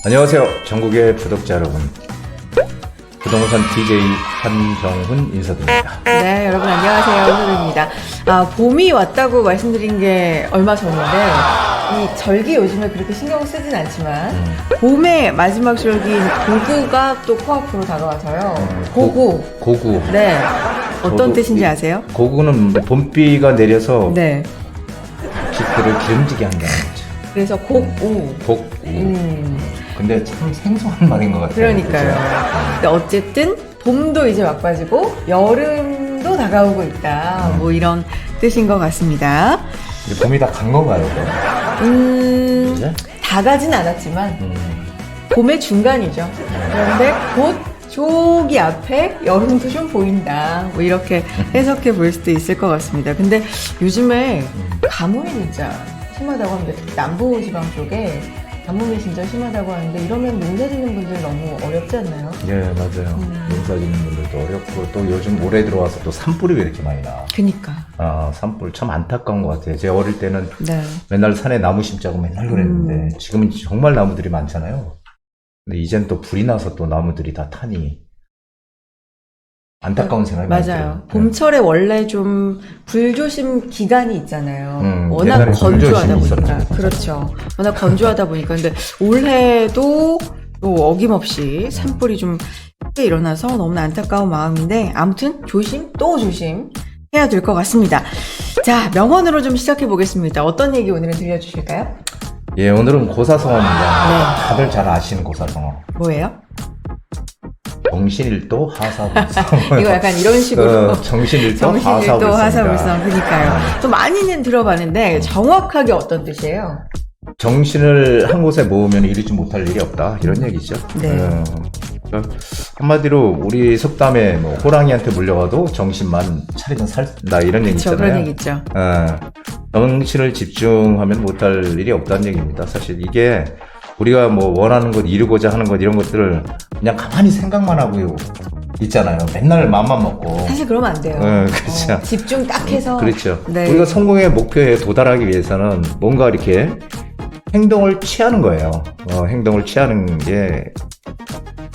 안녕하세요. 전국의 구독자 여러분. 부동산 DJ 한정훈 인사드립니다. 네, 여러분 안녕하세요. 한솔입니다. 봄이 왔다고 말씀드린 게 얼마 전인데 이 절기 요즘에 그렇게 신경 쓰진 않지만 봄의 마지막 절기인 고구가 또 코앞으로 다가와서요. 고구. 고구. 네. 어떤 저도 뜻인지 아세요? 고구는 봄비가 내려서 네. 집들을 기름지게 한다는 거죠. 그래서 곡우. 곡우. 근데 참 생소한 말인 것 같아요. 그러니까요. 그죠? 근데 어쨌든 봄도 이제 막빠지고 여름도 다가오고 있다. 뭐 이런 뜻인 것 같습니다. 이제 봄이 다 간 건가요? 이제? 다 가진 않았지만 봄의 중간이죠. 그런데 곧 저기 앞에 여름도 좀 보인다. 뭐 이렇게 해석해 볼 수도 있을 것 같습니다. 근데 요즘에 가뭄이 진짜 심하다고 합니다. 특히 남부지방 쪽에 가뭄이 진짜 심하다고 하는데 이러면 농사 짓는 분들 너무 어렵지 않나요? 예, 맞아요. 농사 짓는 분들도 어렵고 또 요즘 올해 들어와서 또 산불이 왜 이렇게 많이 나? 그니까. 산불 참 안타까운 것 같아요. 제가 어릴 때는 네. 맨날 산에 나무 심자고 맨날 그랬는데 지금은 정말 나무들이 많잖아요. 근데 이젠 또 불이 나서 또 나무들이 다 타니 안타까운 생각이 많이 들어요. 맞아요. 봄철에 원래 좀 불조심 기간이 있잖아요. 워낙 옛날에 건조하다 불조심이 보니까. 있었죠. 그렇죠. 워낙 건조하다 보니까. 근데 올해도 또 어김없이 산불이 좀 크게 일어나서 너무나 안타까운 마음인데 아무튼 조심 또 조심 해야 될 것 같습니다. 자, 명언으로 좀 시작해 보겠습니다. 어떤 얘기 오늘은 들려주실까요? 예, 오늘은 고사성어입니다. 네. 다들 잘 아시는 고사성어. 뭐예요? 정신일도 하사불성. 이거 약간 이런 식으로 정신일도 정신일도 하사불성. 하사불성. 그러니까요. 좀 많이는 들어봤는데 정확하게 어떤 뜻이에요? 정신을 한 곳에 모으면 이루지 못할 일이 없다. 이런 얘기죠. 네. 그러니까 한마디로 우리 속담에 뭐 호랑이한테 물려가도 정신만 차리면 살다 이런 얘기 그렇죠. 있잖아요. 그런 얘기 있죠. 정신을 집중하면 못할 일이 없다는 얘기입니다. 사실 이게 우리가 뭐 원하는 것, 이루고자 하는 것 이런 것들을 그냥 가만히 생각만 하고 있잖아요. 맨날 맘만 먹고. 사실 그러면 안 돼요. 그렇죠. 집중 딱 해서. 그렇죠. 네. 우리가 성공의 목표에 도달하기 위해서는 뭔가 이렇게 행동을 취하는 거예요. 행동을 취하는 게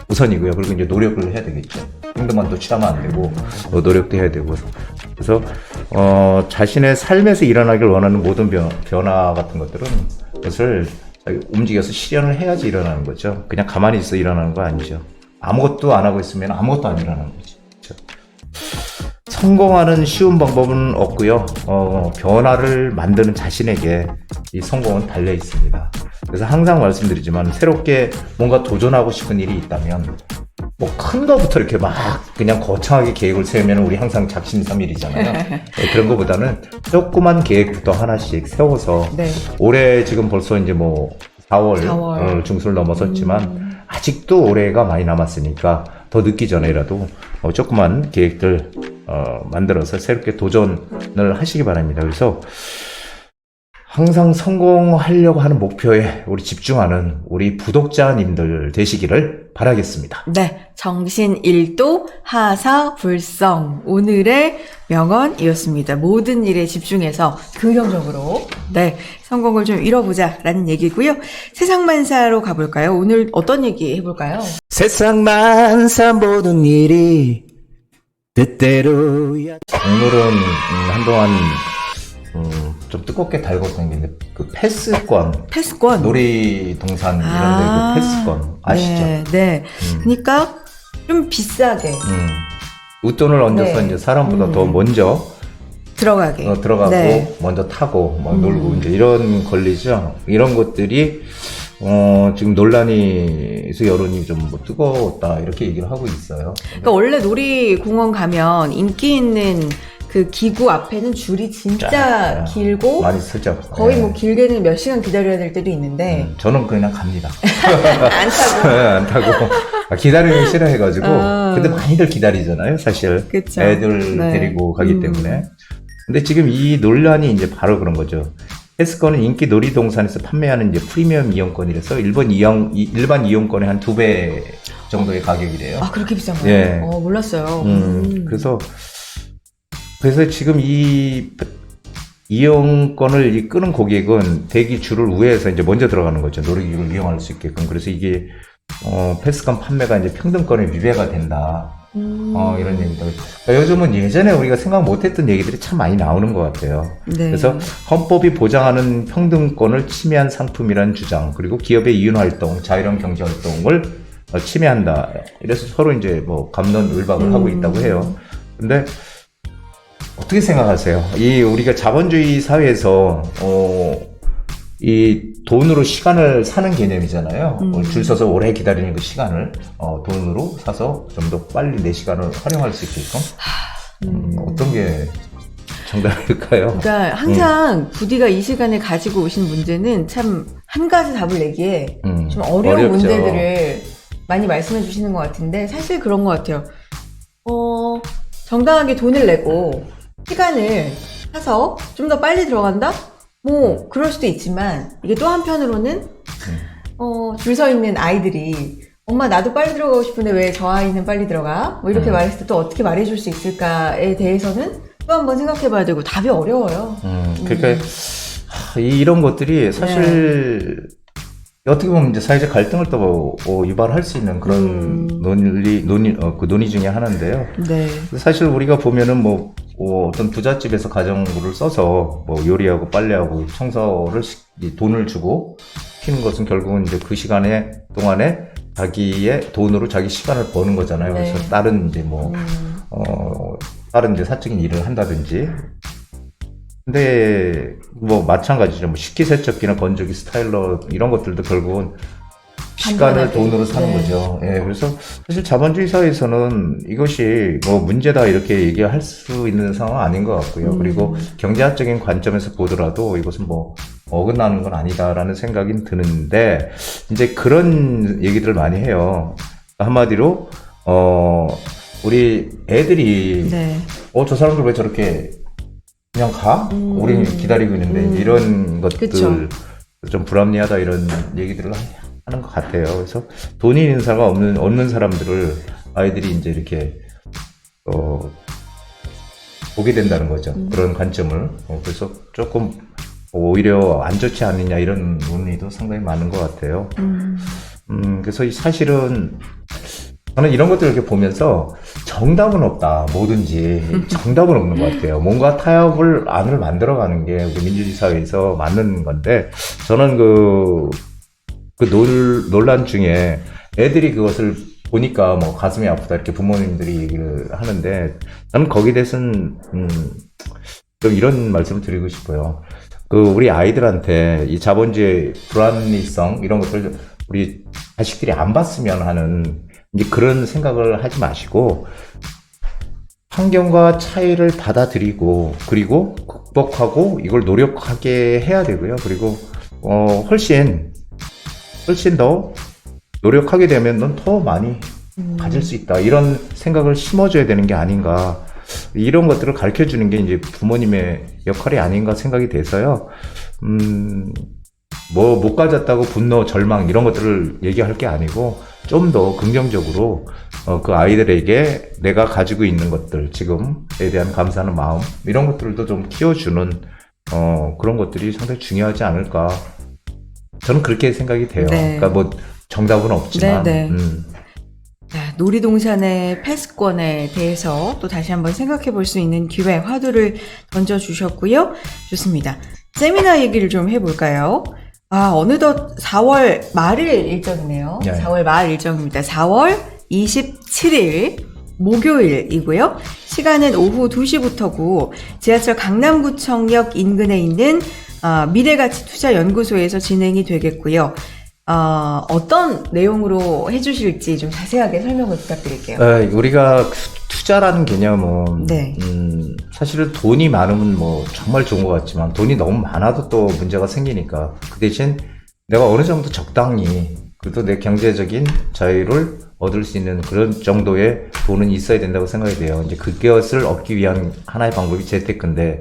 우선이고요. 그리고 이제 노력을 해야 되겠죠. 행동만 또 취하면 안 되고 노력도 해야 되고. 그래서 자신의 삶에서 일어나길 원하는 모든 변화 같은 것들은 그것을 움직여서 실현을 해야지 일어나는 거죠. 그냥 가만히 있어 일어나는 거 아니죠. 아무것도 안 하고 있으면 아무것도 안 일어나는 거죠. 그렇죠? 성공하는 쉬운 방법은 없고요. 변화를 만드는 자신에게 이 성공은 달려 있습니다. 그래서 항상 말씀드리지만 새롭게 뭔가 도전하고 싶은 일이 있다면 뭐 큰 거부터 이렇게 막 그냥 거창하게 계획을 세우면 우리 항상 작심삼일이잖아요. 그런 거보다는 조그만 계획부터 하나씩 세워서 네. 올해 지금 벌써 이제 뭐 4월. 중순을 넘어섰지만 아직도 올해가 많이 남았으니까 더 늦기 전에라도 조그만 계획들 만들어서 새롭게 도전을 하시기 바랍니다. 그래서 항상 성공하려고 하는 목표에 우리 집중하는 우리 구독자님들 되시기를 바라겠습니다. 네. 정신일도 하사불성. 오늘의 명언이었습니다. 모든 일에 집중해서 긍정적으로 네, 성공을 좀 이뤄보자 라는 얘기고요. 세상만사로 가볼까요? 오늘 어떤 얘기 해볼까요? 세상만사 모든 일이 뜻대로야. 오늘은 한동안 좀 뜨겁게 달고 생긴데 그 패스권 패스권. 놀이동산 이런 데 그 패스권 아시죠? 네. 네. 그러니까 좀 비싸게 웃돈을 얹어서 네. 이제 사람보다 더 먼저 들어가게. 들어가고 네. 먼저 타고 막 놀고 이제 이런 권리죠. 이런 것들이 지금 논란이서 여론이 좀 뭐 뜨거웠다 이렇게 얘기를 하고 있어요. 그러니까 원래 놀이공원 가면 인기 있는 그 기구 앞에는 줄이 진짜 길고 많이 쓰죠. 거의 네. 뭐 길게는 몇 시간 기다려야 될 때도 있는데 저는 그냥 갑니다. 안 타고. 안 타고 기다리는 싫어해가지고 근데 많이들 기다리잖아요 사실. 그쵸. 애들 네. 데리고 가기 때문에. 근데 지금 이 논란이 이제 바로 그런 거죠. 패스권은 인기 놀이동산에서 판매하는 이제 프리미엄 이용권이라서 일반 이용권의 한 2배 정도의 가격이래요. 아, 그렇게 비싼가요? 예. 몰랐어요. 그래서 지금 이 이용권을 끄는 고객은 대기 줄을 우회해서 이제 먼저 들어가는 거죠. 놀이기구를 이용할 수 있게끔. 그래서 이게 패스권 판매가 이제 평등권에 위배가 된다. 이런 얘기들. 그러니까 요즘은 예전에 우리가 생각 못했던 얘기들이 참 많이 나오는 것 같아요. 네. 그래서 헌법이 보장하는 평등권을 침해한 상품이라는 주장, 그리고 기업의 이윤활동, 자유로운 경제활동을 침해한다. 이래서 서로 이제 뭐 갑론을박을 하고 있다고 해요. 근데 어떻게 생각하세요? 이 우리가 자본주의 사회에서 이 돈으로 시간을 사는 개념이잖아요. 줄 서서 오래 기다리는 그 시간을 돈으로 사서 좀 더 빨리 내 시간을 활용할 수 있게끔 어떤 게 정답일까요? 그러니까 항상 부디가 이 시간에 가지고 오신 문제는 참 한 가지 답을 내기에 좀 어려운 어렵죠. 문제들을 많이 말씀해 주시는 것 같은데 사실 그런 것 같아요. 정당하게 돈을 내고 시간을 사서 좀 더 빨리 들어간다? 뭐 그럴 수도 있지만 이게 또 한편으로는 줄 서 있는 아이들이 엄마 나도 빨리 들어가고 싶은데 왜 저 아이는 빨리 들어가? 뭐 이렇게 말했을 때 또 어떻게 말해줄 수 있을까에 대해서는 또 한번 생각해 봐야 되고 답이 어려워요. 그러니까 이런 것들이 사실 어떻게 보면 이제 사회적 갈등을 또 유발할 수 있는 그런 논의 중에 하나인데요. 네. 사실 우리가 보면은 뭐 어떤 부잣집에서 가정부를 써서 뭐 요리하고 빨래하고 청소를 돈을 주고 시키는 것은 결국은 이제 그 시간에 동안에 자기의 돈으로 자기 시간을 버는 거잖아요. 네. 그래서 다른 이제 다른 이제 사적인 일을 한다든지. 근데 뭐 마찬가지죠. 뭐 식기세척기나 건조기, 스타일러 이런 것들도 결국은 시간을 돈으로 사는 네. 거죠. 예, 그래서 사실 자본주의 사회에서는 이것이 뭐 문제다 이렇게 얘기할 수 있는 상황은 아닌 것 같고요. 그리고 경제학적인 관점에서 보더라도 이것은 뭐 어긋나는 건 아니다라는 생각이 드는데 이제 그런 얘기들을 많이 해요. 한마디로 우리 애들이 네. 저 사람들 왜 저렇게 그냥 가? 우리 기다리고 있는데 이런 것들 그쵸. 좀 불합리하다 이런 얘기들을 하는 것 같아요. 그래서 돈이 있는 사람 없는 사람들을 아이들이 이제 이렇게 보게 된다는 거죠. 그런 관점을. 그래서 조금 오히려 안 좋지 않느냐 이런 논의도 상당히 많은 것 같아요. 그래서 사실은 저는 이런 것들을 이렇게 보면서 정답은 없다. 뭐든지 정답은 없는 것 같아요. 뭔가 안을 만들어가는 게 우리 민주주의 사회에서 맞는 건데 저는 그 논란 중에 애들이 그것을 보니까 뭐 가슴이 아프다 이렇게 부모님들이 얘기를 하는데 저는 거기에 대해서는 좀 이런 말씀을 드리고 싶어요. 우리 아이들한테 이 자본주의 불합리성 이런 것들 우리 자식들이 안 봤으면 하는 이제 그런 생각을 하지 마시고 환경과 차이를 받아들이고 그리고 극복하고 이걸 노력하게 해야 되고요. 그리고 훨씬 더 노력하게 되면 넌 더 많이 가질 수 있다. 이런 생각을 심어줘야 되는 게 아닌가. 이런 것들을 가르쳐 주는 게 이제 부모님의 역할이 아닌가 생각이 돼서요. 뭐 못 가졌다고 분노, 절망 이런 것들을 얘기할 게 아니고 좀 더 긍정적으로 그 아이들에게 내가 가지고 있는 것들 지금에 대한 감사하는 마음 이런 것들도 좀 키워주는 그런 것들이 상당히 중요하지 않을까. 저는 그렇게 생각이 돼요. 네. 그러니까 뭐 정답은 없지만. 네, 네. 자, 놀이동산의 패스권에 대해서 또 다시 한번 생각해 볼 수 있는 기회, 화두를 던져주셨고요. 좋습니다. 세미나 얘기를 좀 해볼까요? 어느덧 4월 말일 일정이네요. 네. 4월 말 일정입니다. 4월 27일 목요일이고요. 시간은 오후 2시부터고 지하철 강남구청역 인근에 있는 미래가치투자연구소에서 진행이 되겠고요. 어떤 내용으로 해주실지 좀 자세하게 설명을 부탁드릴게요. 우리가 투자라는 개념은 네. 사실은 돈이 많으면 뭐 정말 좋은 것 같지만 돈이 너무 많아도 또 문제가 생기니까 그 대신 내가 어느 정도 적당히 그래도 내 경제적인 자유를 얻을 수 있는 그런 정도의 돈은 있어야 된다고 생각이 돼요. 이제 그것을 얻기 위한 하나의 방법이 재테크인데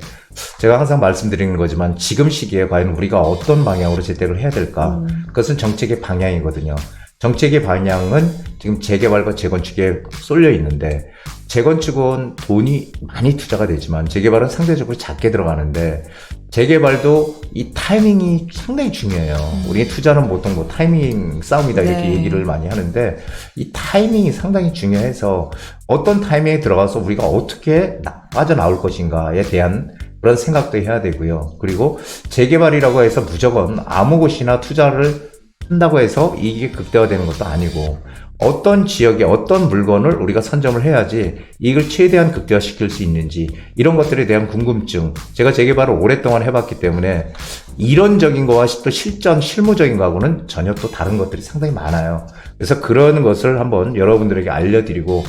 제가 항상 말씀드리는 거지만 지금 시기에 과연 우리가 어떤 방향으로 재테크를 해야 될까? 그것은 정책의 방향이거든요. 정책의 방향은 지금 재개발과 재건축에 쏠려 있는데 재건축은 돈이 많이 투자가 되지만 재개발은 상대적으로 작게 들어가는데 재개발도 이 타이밍이 상당히 중요해요. 우리 투자는 보통 뭐 타이밍 싸움이다 이렇게 네. 얘기를 많이 하는데 이 타이밍이 상당히 중요해서 어떤 타이밍에 들어가서 우리가 어떻게 빠져나올 것인가에 대한 그런 생각도 해야 되고요. 그리고 재개발이라고 해서 무조건 아무 곳이나 투자를 한다고 해서 이익이 극대화되는 것도 아니고 어떤 지역에 어떤 물건을 우리가 선점을 해야지 이익을 최대한 극대화시킬 수 있는지 이런 것들에 대한 궁금증, 제가 재개발을 오랫동안 해봤기 때문에 이론적인 거와 또 실무적인 거하고는 전혀 또 다른 것들이 상당히 많아요. 그래서 그런 것을 한번 여러분들에게 알려드리고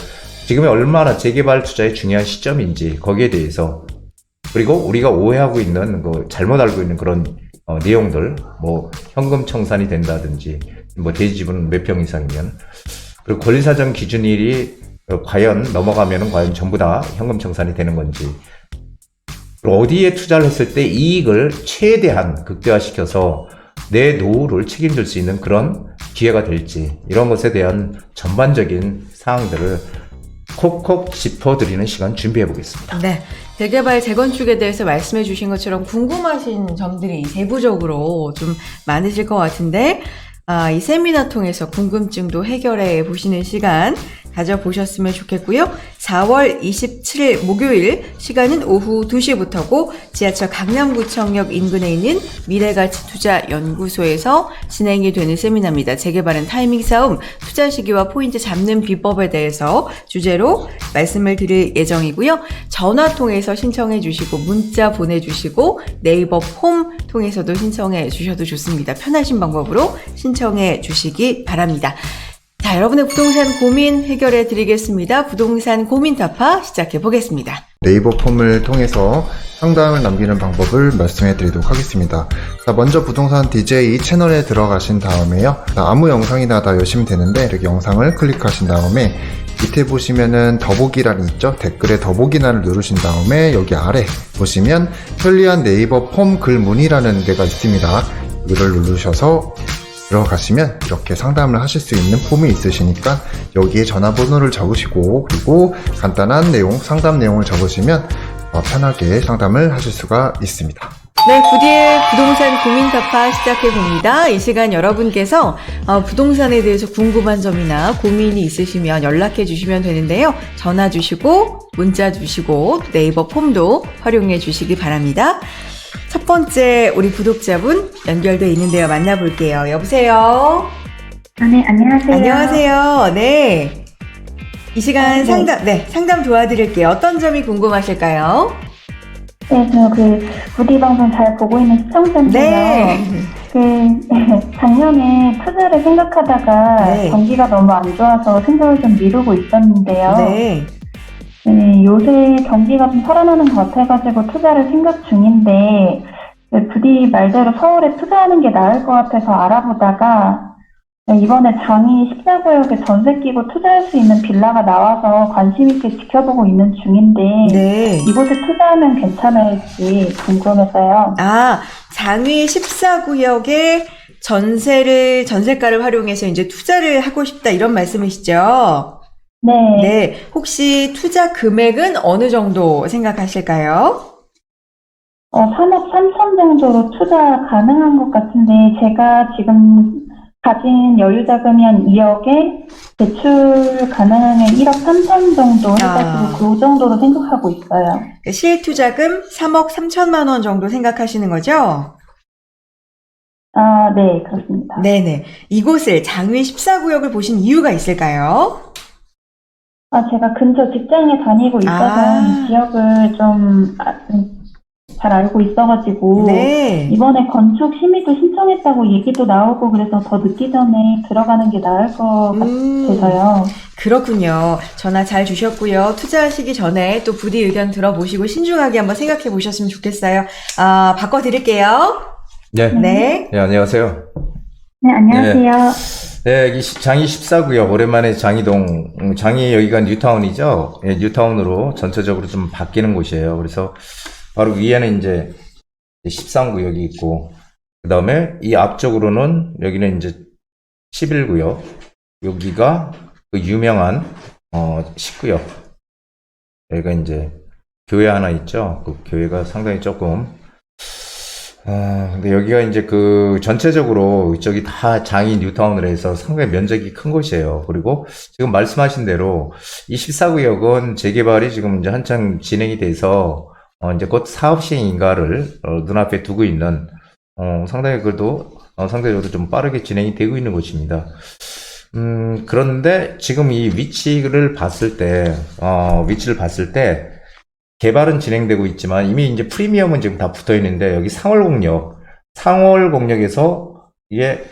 지금이 얼마나 재개발 투자의 중요한 시점인지 거기에 대해서, 그리고 우리가 오해하고 있는 잘못 알고 있는 그런 내용들, 뭐 현금 청산이 된다든지 뭐 대지지분 몇 평 이상이면, 그리고 권리사정 기준일이 과연 넘어가면은 과연 전부 다 현금 청산이 되는 건지, 그리고 어디에 투자를 했을 때 이익을 최대한 극대화시켜서 내 노후를 책임질 수 있는 그런 기회가 될지, 이런 것에 대한 전반적인 사항들을 콕콕 짚어드리는 시간 준비해 보겠습니다. 네. 재개발, 재건축에 대해서 말씀해 주신 것처럼 궁금하신 점들이 세부적으로 좀 많으실 것 같은데, 이 세미나 통해서 궁금증도 해결해 보시는 시간 가져보셨으면 좋겠고요. 4월 27일 목요일 시간은 오후 2시부터고 지하철 강남구청역 인근에 있는 미래가치투자연구소에서 진행이 되는 세미나입니다. 재개발은 타이밍 싸움, 투자 시기와 포인트 잡는 비법에 대해서 주제로 말씀을 드릴 예정이고요. 전화 통해서 신청해 주시고 문자 보내주시고 네이버 폼 통해서도 신청해 주셔도 좋습니다. 편하신 방법으로 신청해 주시기 바랍니다. 자, 여러분의 부동산 고민 해결해 드리겠습니다. 부동산 고민 타파 시작해 보겠습니다. 네이버 폼을 통해서 상담을 남기는 방법을 말씀해 드리도록 하겠습니다. 자, 먼저 부동산 DJ 채널에 들어가신 다음에요. 아무 영상이나 다 열시면 되는데 이렇게 영상을 클릭하신 다음에 밑에 보시면은 더보기란이 있죠? 댓글에 더보기란을 누르신 다음에 여기 아래 보시면 편리한 네이버 폼 글문이라는 데가 있습니다. 이걸 누르셔서 들어가시면 이렇게 상담을 하실 수 있는 폼이 있으시니까 여기에 전화번호를 적으시고 그리고 간단한 내용, 상담 내용을 적으시면 편하게 상담을 하실 수가 있습니다. 네, 부디의 부동산 고민 타파 시작해 봅니다. 이 시간 여러분께서 부동산에 대해서 궁금한 점이나 고민이 있으시면 연락해 주시면 되는데요. 전화 주시고 문자 주시고 네이버 폼도 활용해 주시기 바랍니다. 첫 번째 우리 구독자분 연결돼 있는데요. 만나볼게요. 여보세요? 네, 안녕하세요. 안녕하세요. 네. 이 시간 네. 상담 도와드릴게요. 어떤 점이 궁금하실까요? 네, 저 부디 방송 잘 보고 있는 시청자인데요. 네. 작년에 투자를 생각하다가 네. 경기가 너무 안 좋아서 생각을 좀 미루고 있었는데요. 네. 네, 요새 경기가 좀 살아나는 것 같아가지고 투자를 생각 중인데, 부디 말대로 서울에 투자하는 게 나을 것 같아서 알아보다가, 이번에 장이 14구역에 전세 끼고 투자할 수 있는 빌라가 나와서 관심 있게 지켜보고 있는 중인데, 네. 이곳에 투자하면 괜찮을지 궁금해서요. 장위 14구역에 전세가를 활용해서 이제 투자를 하고 싶다 이런 말씀이시죠? 네. 네. 혹시 투자 금액은 어느 정도 생각하실까요? 3억 3천 정도로 투자 가능한 것 같은데, 제가 지금 가진 여유 자금이 한 2억에 대출 가능하면 1억 3천 정도 해가지고 그 정도로 생각하고 있어요. 실투자금 3억 3천만 원 정도 생각하시는 거죠? 네, 그렇습니다. 네네. 이곳을 장위 14구역을 보신 이유가 있을까요? 제가 근처 직장에 다니고 있어서 이 지역을 좀 잘 알고 있어가지고 네. 이번에 건축 심의도 신청했다고 얘기도 나오고 그래서 더 늦기 전에 들어가는 게 나을 것 같아서요. 그렇군요. 전화 잘 주셨고요. 투자하시기 전에 또 부디 의견 들어보시고 신중하게 한번 생각해 보셨으면 좋겠어요. 바꿔드릴게요. 네. 네. 네, 안녕하세요. 네, 안녕하세요. 네, 여기 장이 14구역, 오랜만에 장이동, 장이 여기가 뉴타운이죠? 예, 뉴타운으로 전체적으로 좀 바뀌는 곳이에요. 그래서 바로 위에는 이제 13구역이 있고, 그 다음에 이 앞쪽으로는 여기는 이제 11구역, 여기가 그 유명한 10구역, 여기가 이제 교회 하나 있죠. 그 교회가 상당히 조금 근데 여기가 이제 그 전체적으로 이쪽이 다 장이 뉴타운으로 해서 상당히 면적이 큰 곳이에요. 그리고 지금 말씀하신 대로 이 14구역은 재개발이 지금 이제 한창 진행이 돼서 이제 곧 사업 시행인가를 눈앞에 두고 있는 상당히 그래도 상대적으로 좀 빠르게 진행이 되고 있는 곳입니다. 그런데 지금 이 위치를 봤을 때 개발은 진행되고 있지만 이미 이제 프리미엄은 지금 다 붙어 있는데 여기 상월공역에서 이게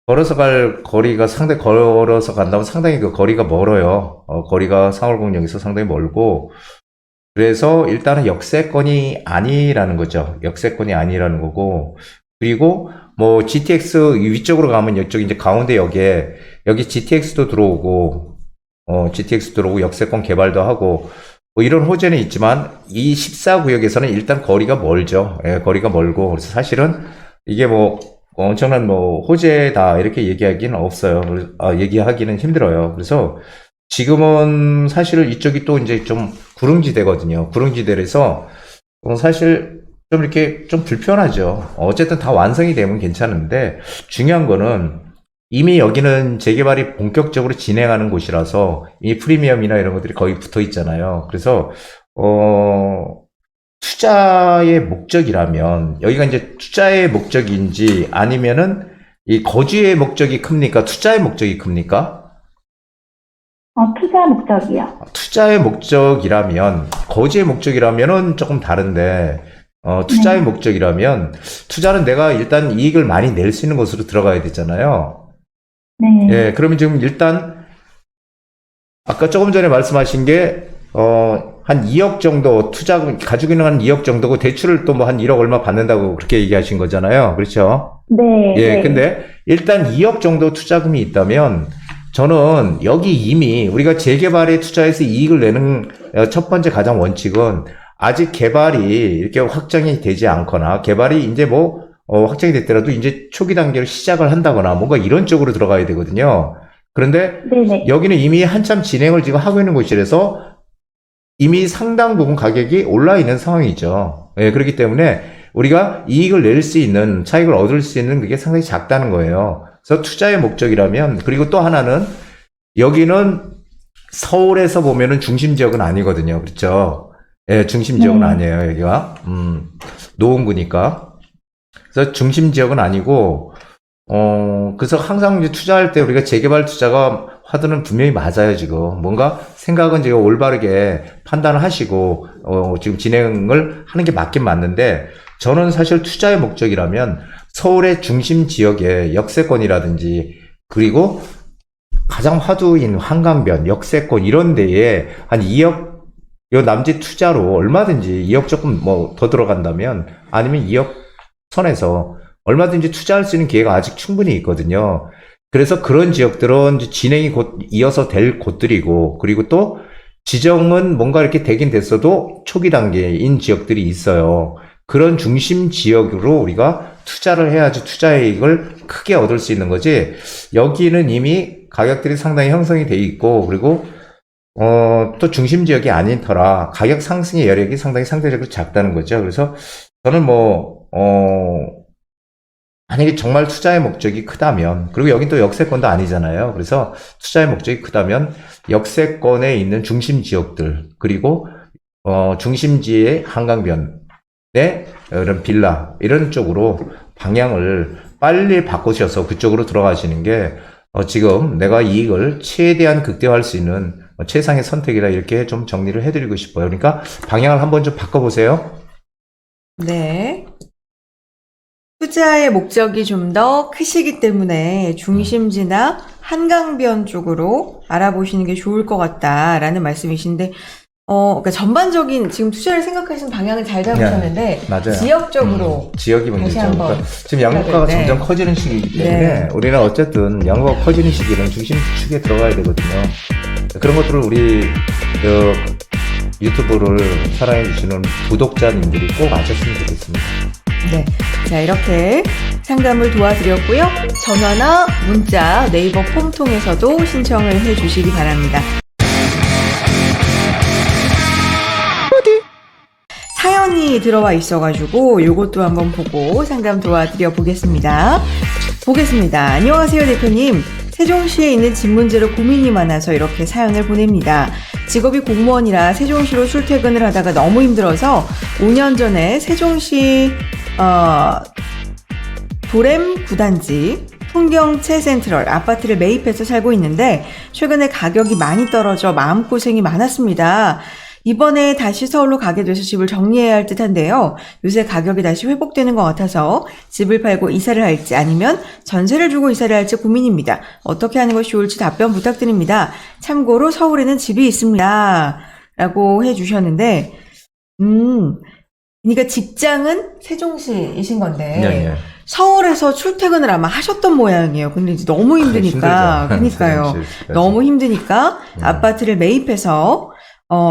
걸어서 갈 거리가 걸어서 간다면 상당히 그 거리가 멀어요. 거리가 상월공역에서 상당히 멀고 그래서 일단은 역세권이 아니라는 거죠. 역세권이 아니라는 거고 그리고 뭐 GTX 위쪽으로 가면 이쪽 이제 가운데 여기 GTX도 들어오고 역세권 개발도 하고 뭐 이런 호재는 있지만 이 14구역에서는 일단 거리가 멀죠. 예, 거리가 멀고 그래서 사실은 이게 뭐 엄청난 뭐 호재다 이렇게 얘기하기는 없어요. 얘기하기는 힘들어요. 그래서 지금은 사실 이쪽이 또 이제 좀 구릉지대거든요. 구릉지대라서 사실 좀 이렇게 좀 불편하죠. 어쨌든 다 완성이 되면 괜찮은데 중요한 거는 이미 여기는 재개발이 본격적으로 진행하는 곳이라서 이 프리미엄이나 이런 것들이 거의 붙어 있잖아요. 그래서 투자의 목적이라면 여기가 이제 투자의 목적인지 아니면은 이 거주의 목적이 큽니까? 투자의 목적이 큽니까? 투자 목적이요. 투자의 목적이라면 거주의 목적이라면은 조금 다른데 투자의 목적이라면 투자는 내가 일단 이익을 많이 낼 수 있는 곳으로 들어가야 되잖아요. 네. 예, 그러면 지금 일단 아까 조금 전에 말씀하신 게 한 2억 정도 투자금 가지고 있는 한 2억 정도고 대출을 또 뭐 한 1억 얼마 받는다고 그렇게 얘기하신 거잖아요. 그렇죠? 네. 예, 네. 근데 일단 2억 정도 투자금이 있다면 저는 여기 이미 우리가 재개발에 투자해서 이익을 내는 첫 번째 가장 원칙은 아직 개발이 이렇게 확정이 되지 않거나 개발이 이제 뭐 확정이 됐더라도 이제 초기 단계로 시작을 한다거나 뭔가 이런 쪽으로 들어가야 되거든요. 그런데 네네. 여기는 이미 한참 진행을 지금 하고 있는 곳이라서 이미 상당 부분 가격이 올라 있는 상황이죠. 예, 그렇기 때문에 우리가 이익을 낼 수 있는, 차익을 얻을 수 있는 그게 상당히 작다는 거예요. 그래서 투자의 목적이라면, 그리고 또 하나는 여기는 서울에서 보면은 중심 지역은 아니거든요. 그렇죠? 예, 중심 지역은 아니에요, 여기가. 노원구니까. 그래서 중심 지역은 아니고, 그래서 항상 이제 투자할 때 우리가 재개발 투자가 화두는 분명히 맞아요, 지금. 뭔가 생각은 지금 올바르게 판단을 하시고, 지금 진행을 하는 게 맞긴 맞는데, 저는 사실 투자의 목적이라면 서울의 중심 지역의 역세권이라든지, 그리고 가장 화두인 한강변, 역세권 이런 데에 한 2억, 요 남짓 투자로 얼마든지 2억 조금 뭐 더 들어간다면, 아니면 2억 선에서 얼마든지 투자할 수 있는 기회가 아직 충분히 있거든요. 그래서 그런 지역들은 진행이 곧 이어서 될 곳들이고, 그리고 또 지정은 뭔가 이렇게 되긴 됐어도 초기 단계인 지역들이 있어요. 그런 중심 지역으로 우리가 투자를 해야지 투자이익을 크게 얻을 수 있는 거지. 여기는 이미 가격들이 상당히 형성이 돼 있고, 그리고 또 중심 지역이 아닌 터라 가격 상승의 여력이 상당히 상대적으로 작다는 거죠. 그래서 저는 만약에 정말 투자의 목적이 크다면, 그리고 여긴 또 역세권도 아니잖아요. 그래서 투자의 목적이 크다면 역세권에 있는 중심 지역들, 그리고 중심지의 한강변에 이런 빌라 이런 쪽으로 방향을 빨리 바꾸셔서 그쪽으로 들어가시는 게 지금 내가 이익을 최대한 극대화할 수 있는 최상의 선택이라 이렇게 좀 정리를 해드리고 싶어요. 그러니까 방향을 한번 좀 바꿔보세요. 네. 투자의 목적이 좀 더 크시기 때문에 중심지나 한강변 쪽으로 알아보시는 게 좋을 것 같다라는 말씀이신데, 그러니까 전반적인 지금 투자를 생각하시는 방향을 잘 잡으셨는데, 맞아요. 지역적으로 지역이 다시 문제죠. 한번 그러니까 지금 양극화가 네. 점점 커지는 시기이기 때문에 네. 우리는 어쨌든 양극화가 커지는 시기는 중심축에 들어가야 되거든요. 그런 것들을 우리 유튜브를 사랑해 주시는 구독자님들이 꼭 아셨으면 좋겠습니다. 네. 자, 이렇게 상담을 도와드렸고요. 전화나 문자, 네이버 폼 통해서도 신청을 해 주시기 바랍니다. 사연이 들어와 있어가지고 요것도 한번 보고 상담 도와드려 보겠습니다. 안녕하세요, 대표님. 세종시에 있는 집 문제로 고민이 많아서 이렇게 사연을 보냅니다. 직업이 공무원이라 세종시로 출퇴근을 하다가 너무 힘들어서 5년 전에 세종시 도램 9단지 풍경채 센트럴 아파트를 매입해서 살고 있는데 최근에 가격이 많이 떨어져 마음고생이 많았습니다. 이번에 다시 서울로 가게 돼서 집을 정리해야 할 듯한데요. 요새 가격이 다시 회복되는 것 같아서 집을 팔고 이사를 할지 아니면 전세를 주고 이사를 할지 고민입니다. 어떻게 하는 것이 좋을지 답변 부탁드립니다. 참고로 서울에는 집이 있습니다. 라고 해주셨는데 그러니까 직장은 세종시이신 건데 네. 서울에서 출퇴근을 아마 하셨던 모양이에요. 근데 이제 너무 힘드니까, 힘들죠. 그러니까요. 세종시까지. 너무 힘드니까 아파트를 매입해서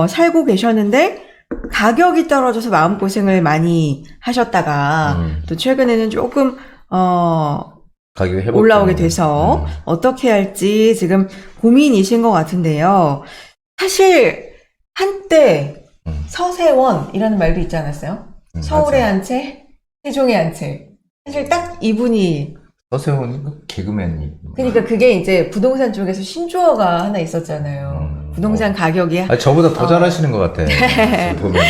살고 계셨는데 가격이 떨어져서 마음고생을 많이 하셨다가 또 최근에는 조금 가격이 회복되는 올라오게 돼서 어떻게 할지 지금 고민이신 것 같은데요. 사실 한때 서세원이라는 말도 있지 않았어요? 서울의 맞아요. 한 채, 세종의 한 채. 사실 딱 이분이 서세훈 개그맨이. 그러니까 그게 이제 부동산 쪽에서 신조어가 하나 있었잖아요. 부동산 가격이 아니, 저보다 더 잘하시는 것 같아. 지금 보면.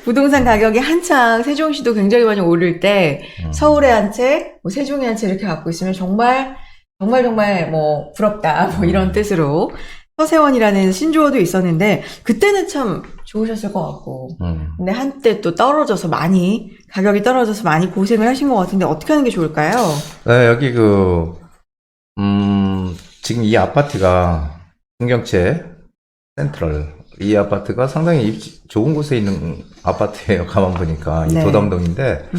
부동산 가격이 한창 세종시도 굉장히 많이 오를 때 서울의 한 채, 뭐 세종의 한 채 이렇게 갖고 있으면 정말 뭐 부럽다 뭐 이런 뜻으로 서세원이라는 신조어도 있었는데 그때는 참 좋으셨을 것 같고 근데 한때 또 가격이 떨어져서 많이 고생을 하신 것 같은데 어떻게 하는 게 좋을까요? 네, 여기 지금 이 아파트가 풍경채 센트럴. 이 아파트가 상당히 좋은 곳에 있는 아파트예요. 가만 보니까. 이 네. 도담동인데,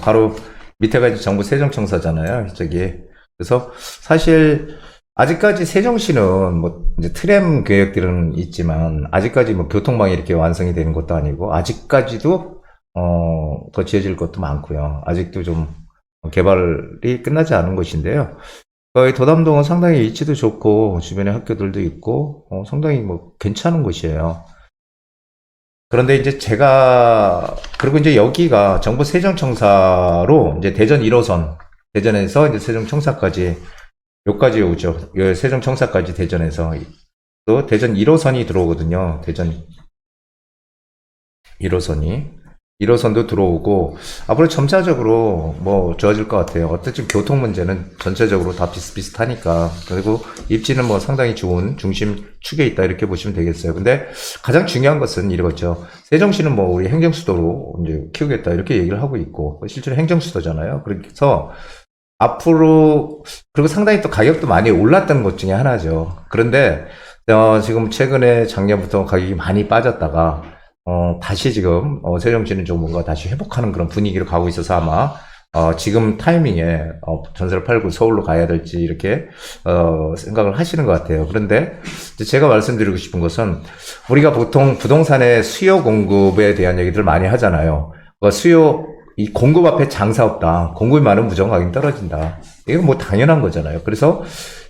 바로 밑에가 이제 정부 세종청사잖아요. 저기. 그래서 사실, 아직까지 세종시는 뭐, 이제 트램 계획들은 있지만, 아직까지 뭐 교통망이 이렇게 완성이 되는 것도 아니고, 아직까지도, 더 지어질 것도 많고요. 아직도 좀 개발이 끝나지 않은 곳인데요. 이 도담동은 상당히 위치도 좋고, 주변에 학교들도 있고, 상당히 뭐, 괜찮은 곳이에요. 그런데 이제 그리고 이제 여기가 정부 세종청사로 이제 대전 1호선, 대전에서 이제 세종청사까지, 여기까지 오죠. 세종청사까지 대전에서. 또 대전 1호선이 들어오거든요. 대전 1호선도 들어오고, 앞으로 점차적으로 뭐 좋아질 것 같아요. 어쨌든 교통 문제는 전체적으로 다 비슷비슷하니까. 그리고 입지는 뭐 상당히 좋은 중심 축에 있다 이렇게 보시면 되겠어요. 근데 가장 중요한 것은 이거죠. 세종시는 뭐 우리 행정수도로 이제 키우겠다 이렇게 얘기를 하고 있고, 실제로 행정수도잖아요. 그래서 앞으로, 그리고 상당히 또 가격도 많이 올랐던 것 중에 하나죠. 그런데, 지금 최근에 작년부터 가격이 많이 빠졌다가, 다시 지금, 세종시는 좀 뭔가 다시 회복하는 그런 분위기로 가고 있어서 아마, 지금 타이밍에, 전세를 팔고 서울로 가야 될지 이렇게, 생각을 하시는 것 같아요. 그런데, 이제 제가 말씀드리고 싶은 것은, 우리가 보통 부동산의 수요 공급에 대한 얘기들을 많이 하잖아요. 이 공급 앞에 장사 없다. 공급이 많으면 무조건 가격이 떨어진다. 이건 뭐 당연한 거잖아요. 그래서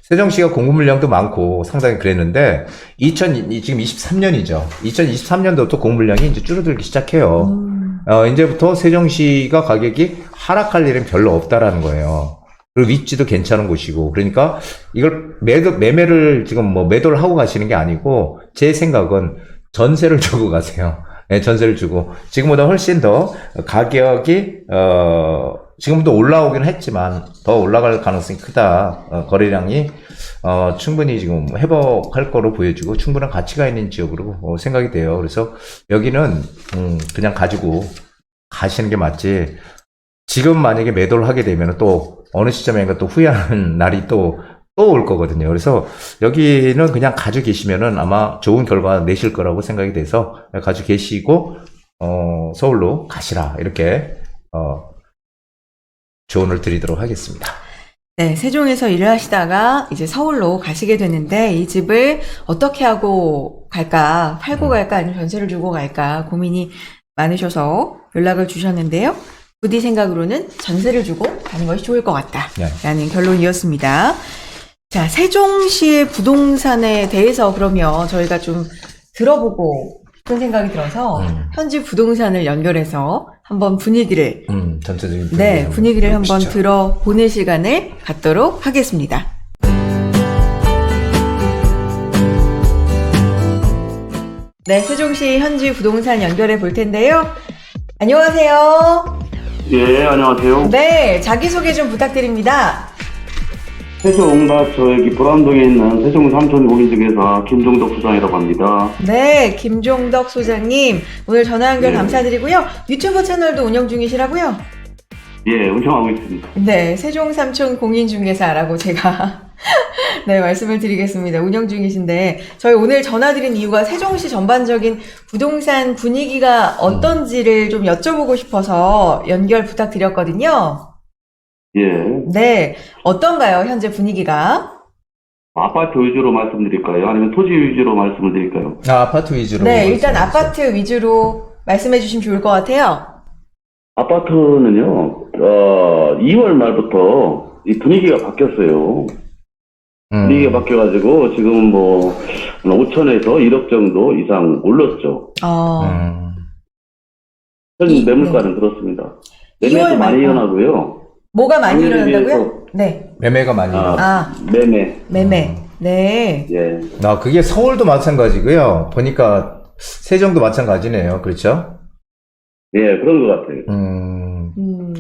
세종시가 공급 물량도 많고 상당히 그랬는데 지금 23년이죠. 2023년도부터 공급 물량이 이제 줄어들기 시작해요. 이제부터 세종시가 가격이 하락할 일은 별로 없다라는 거예요. 그리고 위치도 괜찮은 곳이고. 그러니까 이걸 매매를 지금 뭐 매도를 하고 가시는 게 아니고 제 생각은 전세를 주고 가세요. 네, 전세를 주고 지금보다 훨씬 더 가격이 지금도 올라오긴 했지만 더 올라갈 가능성이 크다. 거래량이 충분히 지금 회복할 거로 보여지고 충분한 가치가 있는 지역으로 생각이 돼요. 그래서 여기는 그냥 가지고 가시는 게 맞지. 지금 만약에 매도를 하게 되면 또 어느 시점인가 또 후회하는 날이 또 올 거거든요. 그래서 여기는 그냥 가지고 계시면은 아마 좋은 결과 내실 거라고 생각이 돼서 가지고 계시고, 서울로 가시라. 이렇게, 조언을 드리도록 하겠습니다. 네, 세종에서 일을 하시다가 이제 서울로 가시게 되는데 이 집을 어떻게 하고 갈까? 팔고 갈까? 아니면 전세를 주고 갈까? 고민이 많으셔서 연락을 주셨는데요. 부디 생각으로는 전세를 주고 가는 것이 좋을 것 같다. 네. 라는 결론이었습니다. 자, 세종시의 부동산에 대해서 그러면 저희가 좀 들어보고 싶은 생각이 들어서 음. 현지 부동산을 연결해서 한번 분위기를 전체적인 네, 분위기를 한번 들어보시죠. 들어보는 시간을 갖도록 하겠습니다. 네, 세종시 현지 부동산 연결해 볼 텐데요. 안녕하세요. 예, 안녕하세요. 네, 자기소개 좀 부탁드립니다. 세종다 저기 보람동에 있는 세종 삼천공인중개사 김종덕 소장이라고 합니다. 네, 김종덕 소장님, 오늘 전화 연결 네. 감사드리고요. 유튜브 채널도 운영 중이시라고요? 예, 운영하고 있습니다. 네, 세종 삼촌 공인중개사라고 제가 네, 말씀을 드리겠습니다. 운영 중이신데 저희 오늘 전화드린 이유가 세종시 전반적인 부동산 분위기가 어떤지를 좀 여쭤보고 싶어서 연결 부탁드렸거든요. 예, 네, 어떤가요, 현재 분위기가? 아파트 위주로 말씀드릴까요? 아니면 토지 위주로 말씀을 드릴까요? 아파트 위주로. 네, 일단 말씀해 주세요. 아파트 위주로 말씀해 주시면 좋을 것 같아요. 아파트는요, 2월 말부터 이 분위기가 바뀌었어요. 분위기가 바뀌어가지고 지금 뭐 5천에서 1억 정도 이상 올랐죠. 현 이- 매물가는 그렇습니다. 2월 매매도 많이 말- 일어나고요. 뭐가 많이 작년에 일어난다고요? 네. 매매가 많이. 아, 매매. 매매. 네. 예. 그게 서울도 마찬가지고요. 보니까 세종도 마찬가지네요. 그렇죠? 예, 그런 것 같아요.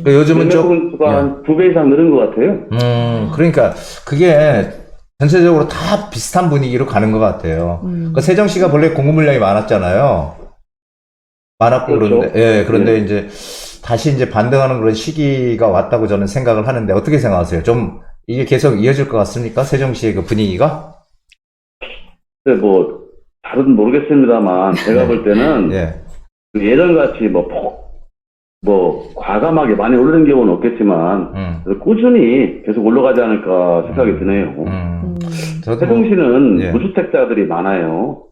요즘은 매매 좀, 건수가 한 2배 이상 늘은 것 같아요. 그러니까 그게 전체적으로 다 비슷한 분위기로 가는 것 같아요. 그러니까 세종시가 본래 공급 물량이 많았잖아요. 많았고 그렇죠. 그런데, 예, 그런데 이제 다시 이제 반등하는 그런 시기가 왔다고 저는 생각을 하는데 어떻게 생각하세요? 좀 이게 계속 이어질 것 같습니까? 세종시의 그 분위기가? 근데 뭐, 잘은 모르겠습니다만, 제가 볼 때는 예. 예전같이 과감하게 많이 오르는 경우는 없겠지만, 그래도 꾸준히 계속 올라가지 않을까 생각이 드네요. 저도 세종시는 예. 무주택자들이 많아요.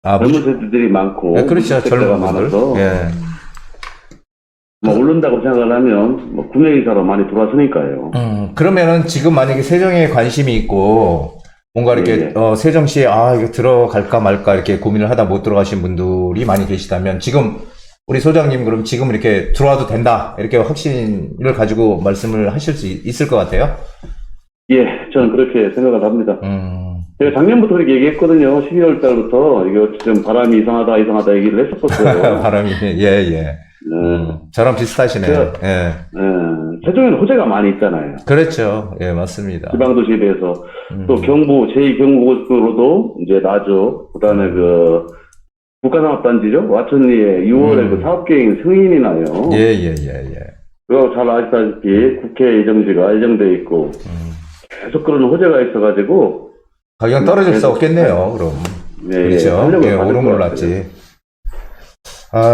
뭐, 젊은 세대들이 많고, 예, 그렇죠. 무주택자가 젊은 분들. 많아서, 예. 뭐 오른다고 생각을 하면, 뭐 구매 의사로 많이 들어왔으니까요. 그러면은 지금 만약에 세종에 관심이 있고 뭔가 이렇게 예. 세종시에 이거 들어갈까 말까 이렇게 고민을 하다 못 들어가신 분들이 많이 계시다면 지금 우리 소장님 그럼 지금 이렇게 들어와도 된다 이렇게 확신을 가지고 말씀을 하실 수 있을 것 같아요. 예, 저는 그렇게 생각을 합니다. 제가 작년부터 그렇게 얘기했거든요. 12월 달부터 이거 좀 바람이 이상하다 얘기를 했었거든요. 바람이 예. 저랑 비슷하시네요. 제가- 예. 세종에는 호재가 많이 있잖아요. 그렇죠. 예, 맞습니다. 지방도시에 비해서. 또 경부, 제2경부고속도로도 이제 나죠. 그 다음에 국가산업단지죠. 와천리에 6월에 그 사업계획 승인이 나요. 예. 그리고 잘 아시다시피 국회 예정지가 예정돼 있고, 계속 그런 호재가 있어가지고, 가격 떨어질 수 없겠네요. 그럼. 예, 그렇죠. 활력을 예, 받을 오름 것 올랐지.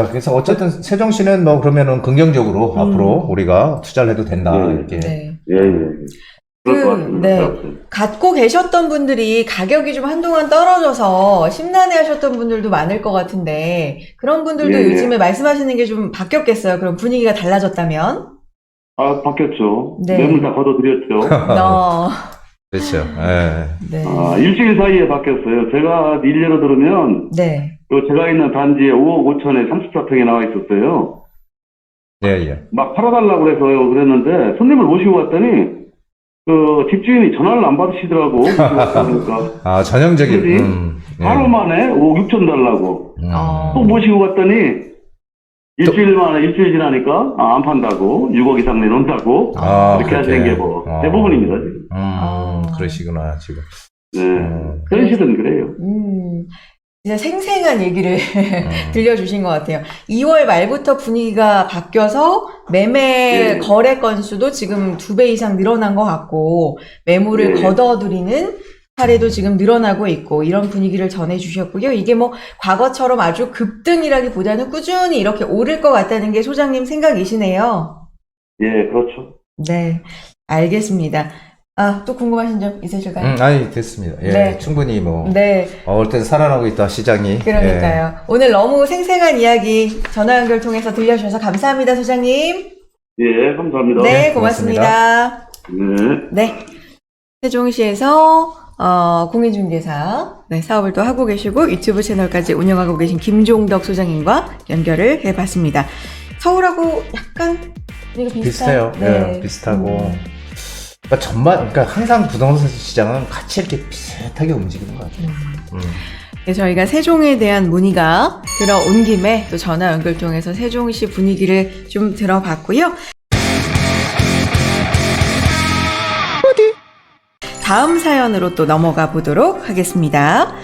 그래서 어쨌든 세종시는 뭐 그러면은 긍정적으로 앞으로 우리가 투자를 해도 된다. 예. 이렇게. 네. 예. 그럴 것 같습니다. 네. 갖고 계셨던 분들이 가격이 좀 한동안 떨어져서 심란해 하셨던 분들도 많을 것 같은데, 그런 분들도 예. 요즘에 말씀하시는 게 좀 바뀌었겠어요? 그럼 분위기가 달라졌다면? 바뀌었죠. 네. 매물 다 걷어들였죠. 그렇죠. 예. 네. 일주일 사이에 바뀌었어요. 제가 일례로 들으면, 네. 제가 있는 단지에 5억 5천에 34평이 나와 있었어요. 예. 막 팔아달라고 그랬는데, 손님을 모시고 갔더니, 집주인이 전화를 안 받으시더라고. 그러니까. 전형적인. 그지? 예. 하루 만에 5억 6천 달라고. 또 모시고 갔더니, 일주일 지나니까, 안 판다고, 6억 이상 내놓는다고, 그렇게 하시는 게 대부분입니다, 지금. 그러시구나, 지금. 네. 현실은 그래요. 진짜 생생한 얘기를 들려주신 것 같아요. 2월 말부터 분위기가 바뀌어서 매매 예. 거래 건수도 지금 2배 이상 늘어난 것 같고, 매물을 예. 걷어들이는 사례도 지금 늘어나고 있고, 이런 분위기를 전해주셨고요. 이게 뭐 과거처럼 아주 급등이라기보다는 꾸준히 이렇게 오를 것 같다는 게 소장님 생각이시네요. 예, 그렇죠. 네, 알겠습니다. 또 궁금하신 점 있으실까요? 아니, 됐습니다. 예. 네. 충분히 뭐. 네. 어쨌든 살아나고 있다, 시장이. 그러니까요. 오늘 너무 생생한 이야기 전화 연결 통해서 들려주셔서 감사합니다, 소장님. 예, 감사합니다. 네, 고맙습니다. 네. 네. 세종시에서 공인중개사 네, 사업을 또 하고 계시고 유튜브 채널까지 운영하고 계신 김종덕 소장님과 연결을 해봤습니다. 서울하고 약간 분위기가 비슷해요. 네, 비슷하고. 그러니까 항상 부동산 시장은 같이 이렇게 비슷하게 움직이는 것 같아요. 네, 저희가 세종에 대한 문의가 들어온 김에 또 전화 연결 통해서 세종시 분위기를 좀 들어봤고요. 다음 사연으로 또 넘어가 보도록 하겠습니다.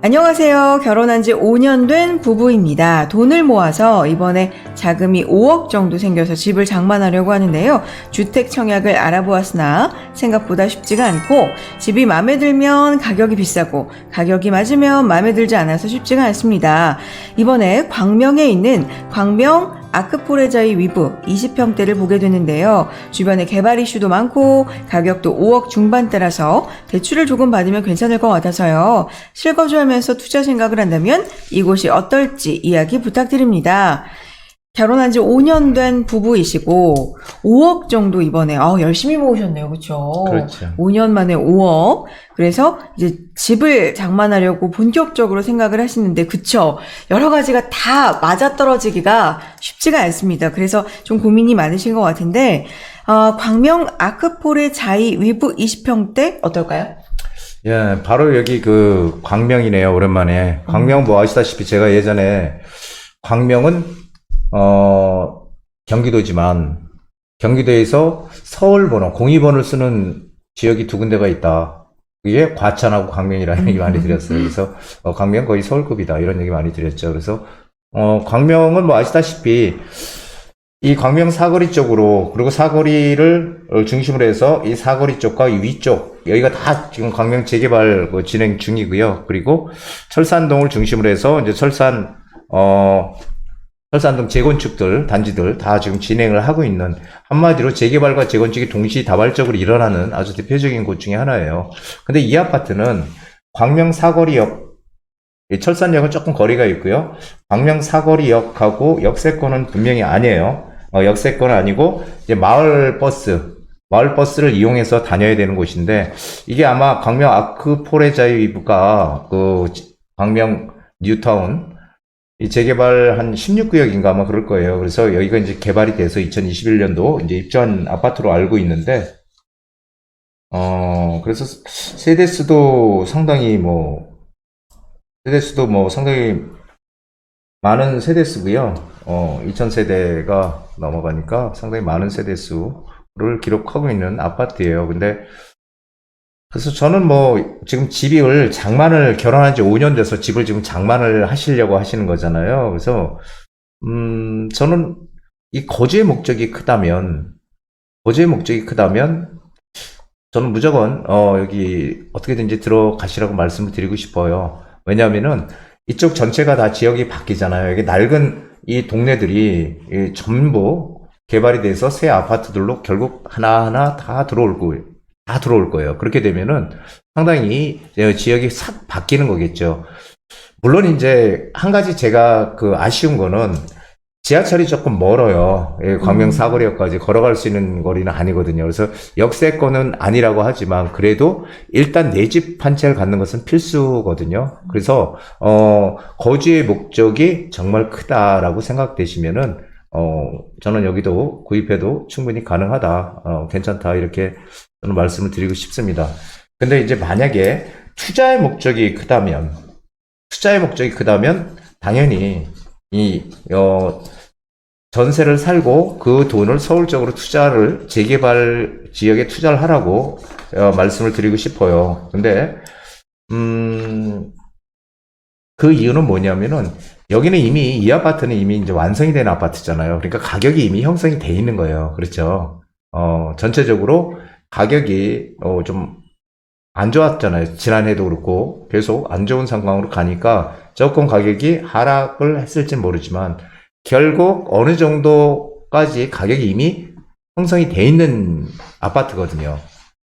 안녕하세요. 결혼한 지 5년 된 부부입니다. 돈을 모아서 이번에 자금이 5억 정도 생겨서 집을 장만하려고 하는데요. 주택 청약을 알아보았으나 생각보다 쉽지가 않고 집이 마음에 들면 가격이 비싸고 가격이 맞으면 마음에 들지 않아서 쉽지가 않습니다. 이번에 광명에 있는 광명 아크포레자이 위브 20평대를 보게 됐는데요. 주변에 개발 이슈도 많고 가격도 5억 중반대라서 대출을 조금 받으면 괜찮을 것 같아서요. 실거주하면서 투자 생각을 한다면 이곳이 어떨지 이야기 부탁드립니다. 결혼한 지 5년 된 부부이시고 5억 정도 이번에 열심히 모으셨네요. 그렇죠? 그렇죠. 5년 만에 5억. 그래서 이제 집을 장만하려고 본격적으로 생각을 하시는데 그쵸? 여러 가지가 다 맞아떨어지기가 쉽지가 않습니다. 그래서 좀 고민이 많으신 것 같은데 광명 아크폴의 자이 위브 20평대 어떨까요? 예, 바로 여기 그 광명이네요. 오랜만에. 광명 뭐 아시다시피 제가 예전에 광명은 경기도지만 경기도에서 서울 번호, 공이번호를 쓰는 지역이 두 군데가 있다. 그게 과천하고 광명이라는 얘기 많이 드렸어요. 그래서 광명 거의 서울급이다. 이런 얘기 많이 드렸죠. 그래서 광명은 뭐 아시다시피 이 광명 사거리 쪽으로, 그리고 사거리를 중심으로 해서 이 사거리 쪽과 이 위쪽, 여기가 다 지금 광명 재개발 진행 중이고요. 그리고 철산동을 중심으로 해서 이제 철산동 재건축들, 단지들 다 지금 진행을 하고 있는, 한마디로 재개발과 재건축이 동시다발적으로 일어나는 아주 대표적인 곳 중에 하나예요. 근데 이 아파트는 광명 사거리역, 철산역은 조금 거리가 있고요. 광명 사거리역하고 역세권은 분명히 아니에요. 역세권은 아니고 이제 마을버스를 이용해서 다녀야 되는 곳인데, 이게 아마 광명 아크포레자이 위브가 그 광명 뉴타운 이 재개발 한 16구역인가 아마 그럴 거예요. 그래서 여기가 이제 개발이 돼서 2021년도 이제 입주한 아파트로 알고 있는데, 그래서 세대수도 상당히 상당히 많은 세대수고요. 2000세대가 넘어가니까 상당히 많은 세대수를 기록하고 있는 아파트예요. 근데 그래서 저는 지금 집을 장만을, 결혼한 지 5년 돼서 집을 지금 장만을 하시려고 하시는 거잖아요. 그래서 저는 이 거주의 목적이 크다면 저는 무조건 여기 어떻게든지 들어가시라고 말씀을 드리고 싶어요. 왜냐하면은 이쪽 전체가 다 지역이 바뀌잖아요. 여기 낡은 이 동네들이 전부 개발이 돼서 새 아파트들로 결국 하나하나 다 들어올 거예요. 그렇게 되면은 상당히 지역이 싹 바뀌는 거겠죠. 물론 이제 한 가지 제가 아쉬운 거는 지하철이 조금 멀어요. 광명 사거리역까지 걸어갈 수 있는 거리는 아니거든요. 그래서 역세권은 아니라고 하지만 그래도 일단 내 집 한 채를 갖는 것은 필수거든요. 그래서 거주의 목적이 정말 크다라고 생각되시면은 저는 여기도 구입해도 충분히 가능하다, 괜찮다, 이렇게 저는 말씀을 드리고 싶습니다. 근데 이제 만약에 투자의 목적이 크다면 당연히 전세를 살고 그 돈을 서울적으로 재개발 지역에 투자를 하라고 말씀을 드리고 싶어요. 근데 그 이유는 뭐냐면은 여기는 이 아파트는 이미 이제 완성이 된 아파트잖아요. 그러니까 가격이 이미 형성이 돼 있는 거예요. 그렇죠? 전체적으로 가격이 좀 안 좋았잖아요. 지난해도 그렇고 계속 안 좋은 상황으로 가니까 조금 가격이 하락을 했을지 모르지만 결국 어느 정도까지 가격이 이미 형성이 돼 있는 아파트거든요.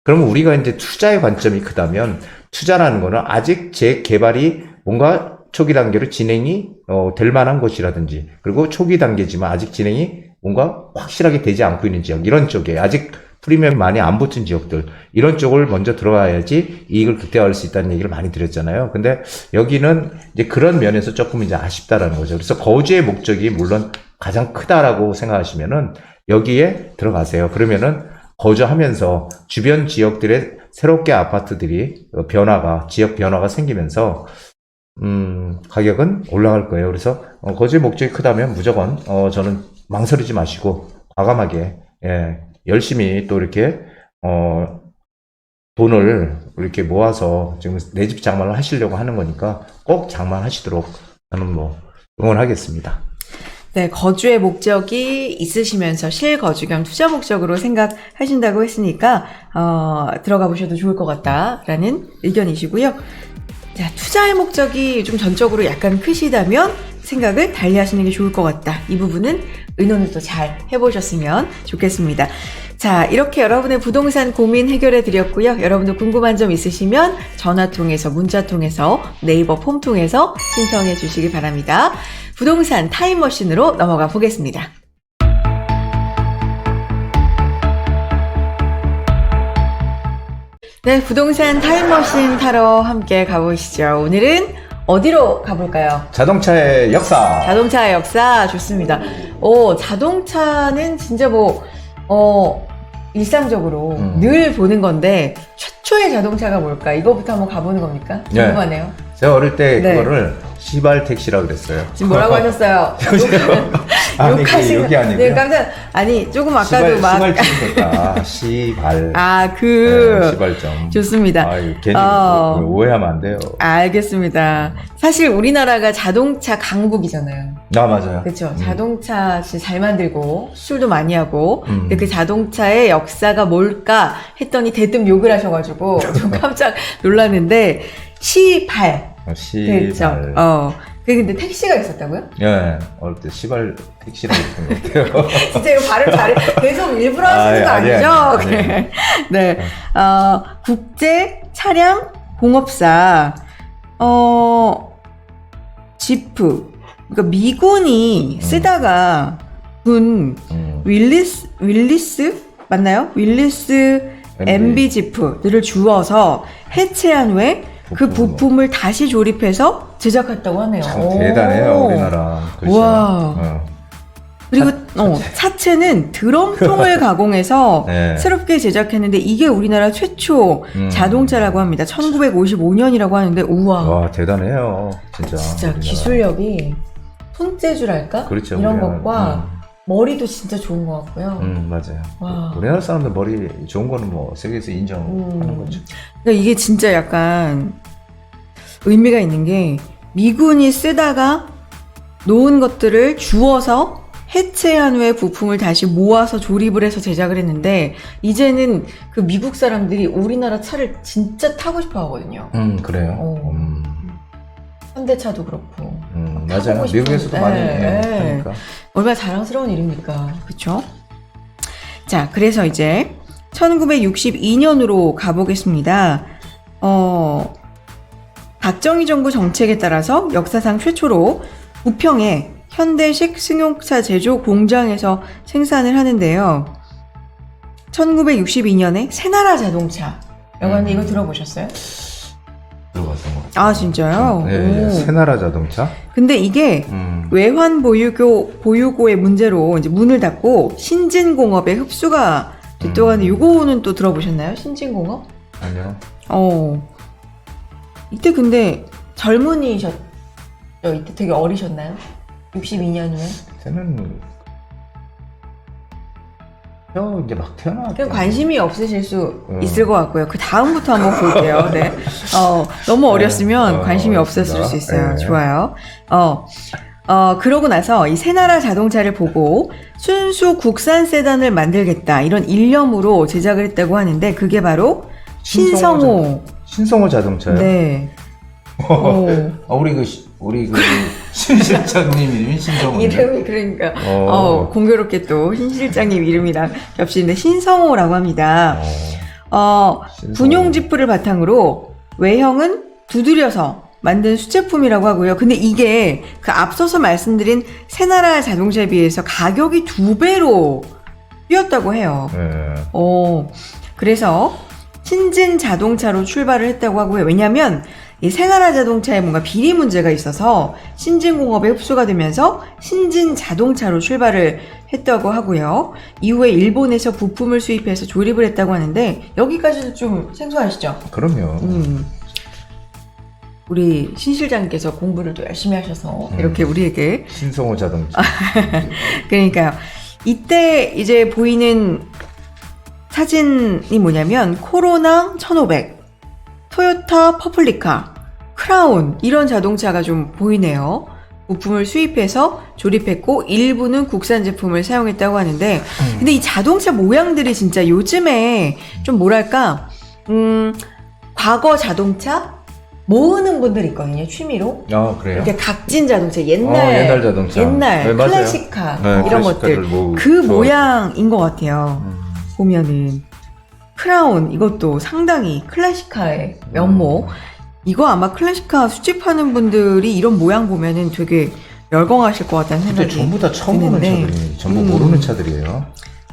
그러면 우리가 이제 투자의 관점이 크다면, 투자라는 거는 아직 재개발이 뭔가 초기 단계로 진행이 될 만한 곳이라든지, 그리고 초기 단계지만 아직 진행이 뭔가 확실하게 되지 않고 있는 지역, 이런 쪽에 아직 프리미엄이 많이 안 붙은 지역들, 이런 쪽을 먼저 들어가야지 이익을 극대화할 수 있다는 얘기를 많이 드렸잖아요. 근데 여기는 이제 그런 면에서 조금 이제 아쉽다라는 거죠. 그래서 거주의 목적이 물론 가장 크다라고 생각하시면은 여기에 들어가세요. 그러면은 거주하면서 주변 지역들의 새롭게 아파트들이 지역 변화가 생기면서 가격은 올라갈 거예요. 그래서 거주의 목적이 크다면 무조건 저는 망설이지 마시고 과감하게, 예, 열심히 또 이렇게 돈을 이렇게 모아서 지금 내 집 장만을 하시려고 하는 거니까 꼭 장만하시도록 저는 뭐 응원하겠습니다. 네, 거주의 목적이 있으시면서 실거주 겸 투자 목적으로 생각하신다고 했으니까 들어가 보셔도 좋을 것 같다라는 의견이시고요. 자, 투자의 목적이 좀 전적으로 약간 크시다면 생각을 달리 하시는 게 좋을 것 같다. 이 부분은 의논을 또 잘 해보셨으면 좋겠습니다. 자, 이렇게 여러분의 부동산 고민 해결해 드렸고요. 여러분들 궁금한 점 있으시면 전화 통해서, 문자 통해서, 네이버 폼 통해서 신청해 주시기 바랍니다. 부동산 타임머신으로 넘어가 보겠습니다. 네, 부동산 타임머신 타러 함께 가보시죠. 오늘은 어디로 가볼까요? 자동차의 역사. 자동차의 역사 좋습니다. 자동차는 진짜 일상적으로 늘 보는 건데 최초의 자동차가 뭘까? 이거부터 한번 가보는 겁니까? 네. 궁금하네요. 제가 어릴 때 네. 그거를 시발 택시라고 그랬어요. 지금 뭐라고 하셨어요? 아니, 이게 여기 아니고요. 네, 깜짝. 아니, 조금 아까도 시발 찍으니까 시발. 네, 시발점. 좋습니다. 아유, 괜히 오해하면 안 돼요. 알겠습니다. 사실 우리나라가 자동차 강국이잖아요. 맞아요. 그렇죠. 자동차 진짜 잘 만들고 수출도 많이 하고 근데 그 음. 자동차의 역사가 뭘까 했더니 대뜸 욕을 하셔가지고 좀 깜짝 놀랐는데 시발. 시발. 그렇죠. 근데 택시가 있었다고요? 예, 어릴 때 시발 택시라고 했던 것 같아요. 진짜 이거 발음 잘해. 계속 일부러 하시는 거 아니, 아니죠? 아니. 그래. 네. 국제 차량 공업사, 지프. 그러니까 미군이 쓰다가 윌리스? 맞나요? 윌리스 MB 지프들을 주워서 해체한 후에 그 부품을 다시 조립해서 제작했다고 하네요. 참 대단해요, 우리나라. 그렇죠. 와. 그리고 차체는 드럼통을 가공해서 네. 새롭게 제작했는데 이게 우리나라 최초 자동차라고 합니다. 1955년이라고 하는데 우와. 와, 대단해요. 진짜. 우리나라. 기술력이 손재주랄까? 그렇죠. 이런 우리나라. 것과 머리도 진짜 좋은 것 같고요. 맞아요. 와. 우리나라 사람들 머리 좋은 거는 뭐 세계에서 인정하는 거죠. 그러니까 이게 진짜 약간 의미가 있는 게 미군이 쓰다가 놓은 것들을 주워서 해체한 후에 부품을 다시 모아서 조립을 해서 제작을 했는데 이제는 그 미국 사람들이 우리나라 차를 진짜 타고 싶어 하거든요. 그래요. 현대차도 그렇고. 맞아요. 타보고 싶은- 미국에서도 많이 네. 하니까. 얼마나 자랑스러운 일입니까? 그렇죠? 자, 그래서 이제 1962년으로 가보겠습니다. 박정희 정부 정책에 따라서 역사상 최초로 부평에 현대식 승용차 제조 공장에서 생산을 하는데요. 1962년에 새나라 자동차라고 하는데 이거 들어보셨어요? 들어봤던 것 같아요. 아, 진짜요? 네, 오. 새나라 자동차. 근데 이게 외환 보유고의 문제로 이제 문을 닫고 신진공업에 흡수가 됐다고 하는데 요거는 또 들어보셨나요? 신진공업? 아니요. 이때 근데 젊은이셨죠? 이때 되게 어리셨나요? 62년 후에? 저는 이제 막 태어났죠. 그냥 관심이 없으실 수 있을 것 같고요. 그 다음부터 한번 볼게요. 네. 너무 어렸으면 관심이 없었을 수 있어요. 네. 좋아요. 그러고 나서 이 새나라 자동차를 보고 순수 국산 세단을 만들겠다. 이런 일념으로 제작을 했다고 하는데 그게 바로 신성호. 신성호 자동차요? 네. 우리 신 실장님 이름이 신성호. 이름이 그러니까 공교롭게 또 신 실장님 이름이랑 겹치는데 신성호라고 합니다. 신성호. 군용 지프를 바탕으로 외형은 두드려서 만든 수제품이라고 하고요. 근데 이게 그 앞서서 말씀드린 새나라 자동차에 비해서 가격이 2배로 뛰었다고 해요. 예. 그래서 신진 자동차로 출발을 했다고 하고요. 왜냐하면 이 새나라 자동차에 뭔가 비리 문제가 있어서 신진공업에 흡수가 되면서 신진 자동차로 출발을 했다고 하고요. 이후에 일본에서 부품을 수입해서 조립을 했다고 하는데 여기까지도 좀 생소하시죠? 그럼요. 우리 신 실장님께서 공부를 또 열심히 하셔서 이렇게 우리에게 신성호 자동차. 그러니까요. 이때 이제 보이는 사진이 뭐냐면 코로나 1500, 토요타 퍼플리카, 크라운 이런 자동차가 좀 보이네요. 부품을 수입해서 조립했고 일부는 국산 제품을 사용했다고 하는데 근데 이 자동차 모양들이 진짜 요즘에 좀 뭐랄까 과거 자동차 모으는 분들 있거든요. 취미로. 그래요? 이렇게 각진 자동차 옛날 옛날 자동차. 옛날 네, 맞아요. 클래식카 네, 이런 클래식카들 것들 뭐 그 좋아. 모양인 것 같아요. 보면은 크라운 이것도 상당히 클래식카의 면모. 이거 아마 클래식카 수집하는 분들이 이런 모양 보면은 되게 열광하실 것 같다는 근데 생각이 전부 다 처음 보는 드는데. 차들이 전부 모르는 차들이에요.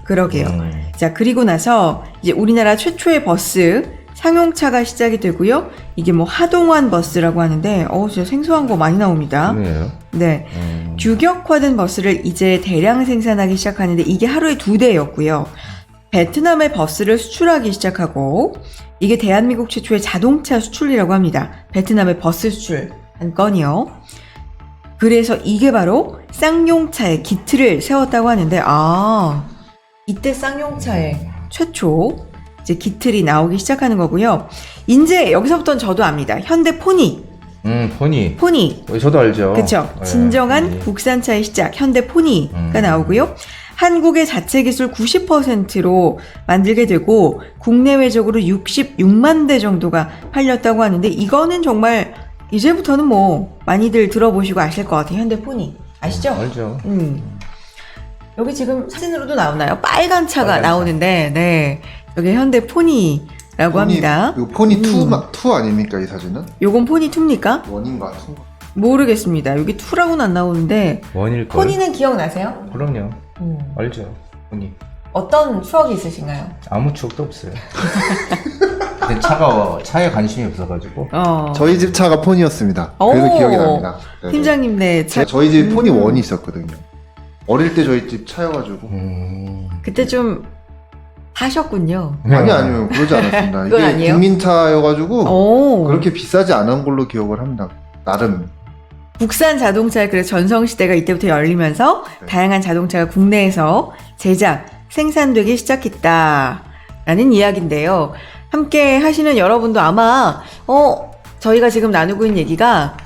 그러게요. 자, 그리고 나서 이제 우리나라 최초의 버스 상용차가 시작이 되고요. 이게 뭐 하동환 버스라고 하는데 진짜 생소한 거 많이 나옵니다. 그래요? 네. 규격화된 버스를 이제 대량 생산하기 시작하는데 이게 하루에 2대였고요. 베트남에 버스를 수출하기 시작하고 이게 대한민국 최초의 자동차 수출이라고 합니다. 베트남의 버스 수출 한 건이요. 그래서 이게 바로 쌍용차의 기틀을 세웠다고 하는데 이때 쌍용차의 최초 이제 기틀이 나오기 시작하는 거고요. 이제 여기서부터는 저도 압니다. 현대 포니. 포니. 저도 알죠. 그렇죠. 네, 진정한 포니. 국산차의 시작 현대 포니가 나오고요. 한국의 자체 기술 90%로 만들게 되고 국내외적으로 66만 대 정도가 팔렸다고 하는데 이거는 정말 이제부터는 뭐 많이들 들어보시고 아실 것 같아요. 현대 포니 아시죠? 알죠. 여기 지금 사진으로도 나오나요? 빨간 차가 빨간 차. 나오는데 네 여기 현대 포니라고 합니다. 이거 포니 2 아닙니까 이 사진은? 요건 포니 2입니까? 원인가 2? 모르겠습니다. 여기 2라고는 안 나오는데 원일 거. 포니는 기억나세요? 그럼요. 알죠. 포니. 어떤 추억이 있으신가요? 아무 추억도 없어요. 근데 차에 관심이 없어가지고. 저희 집 차가 포니였습니다. 그래서 오. 기억이 납니다. 네네. 팀장님 네 차, 저희 집 포니 1이 있었거든요. 어릴 때 저희 집 차여가지고 그때 좀 하셨군요. 아니요 그러지 않았습니다. 그건 이게 아니에요? 국민차여가지고 오. 그렇게 비싸지 않은 걸로 기억을 합니다. 나름. 국산 자동차의 그래서 전성시대가 이때부터 열리면서 네. 다양한 자동차가 국내에서 제작, 생산되기 시작했다라는 이야기인데요. 함께 하시는 여러분도 아마 저희가 지금 나누고 있는 얘기가